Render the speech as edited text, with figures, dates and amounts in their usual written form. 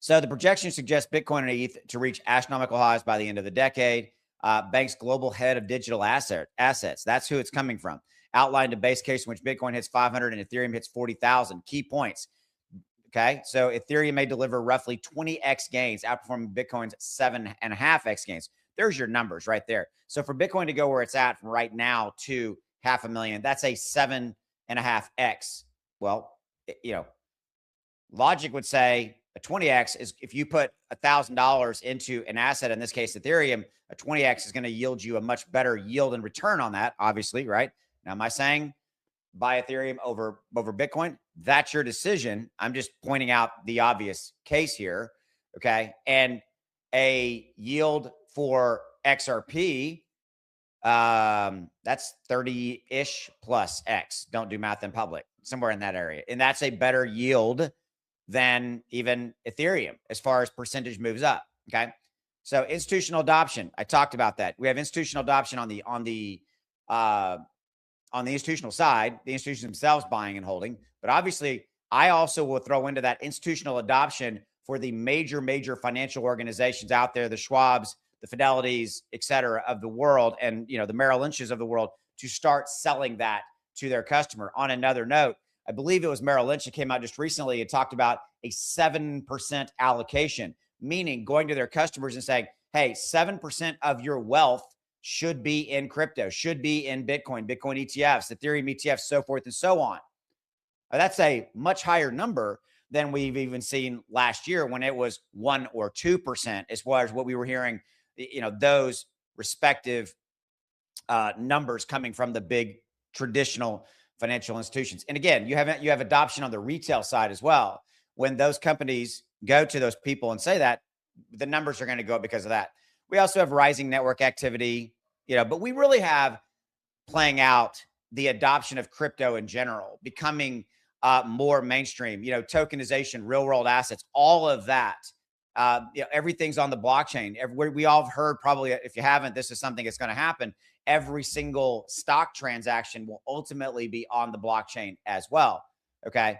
So the projection suggests Bitcoin and ETH to reach astronomical highs by the end of the decade. Bank's global head of digital assets. That's who it's coming from. Outlined a base case in which Bitcoin hits 500 and Ethereum hits 40,000. Key points. Okay, so Ethereum may deliver roughly 20x gains, outperforming Bitcoin's 7.5x gains. There's your numbers right there. So for Bitcoin to go where it's at right now to 500,000, that's a 7.5x. Well, logic would say a 20x is if you put $1,000 into an asset, in this case, Ethereum, a 20x is going to yield you a much better yield and return on that, obviously, right? Now, am I saying buy Ethereum over Bitcoin? That's your decision. I'm just pointing out the obvious case here, okay? And a yield for XRP, that's 30-ish plus X. Don't do math in public, somewhere in that area. And that's a better yield than even Ethereum as far as percentage moves up, okay? So institutional adoption, I talked about that. We have institutional adoption on the institutional side, the institutions themselves buying and holding. But obviously, I also will throw into that institutional adoption for the major financial organizations out there, the Schwabs, the Fidelities, et cetera, of the world, and the Merrill Lynches of the world, to start selling that to their customer. On another note, I believe it was Merrill Lynch that came out just recently and talked about a 7% allocation, meaning going to their customers and saying, hey, 7% of your wealth should be in crypto, should be in Bitcoin ETFs, Ethereum ETFs, so forth and so on. That's a much higher number than we've even seen last year when it was 1 or 2%, as far as what we were hearing, those respective numbers coming from the big traditional financial institutions. And again, you have adoption on the retail side as well. When those companies go to those people and say that, the numbers are going to go up because of that. We also have rising network activity, but we really have playing out the adoption of crypto in general, becoming more mainstream, tokenization, real world assets, all of that. Everything's on the blockchain. We all have heard, probably, if you haven't, this is something that's going to happen. Every single stock transaction will ultimately be on the blockchain as well. Okay.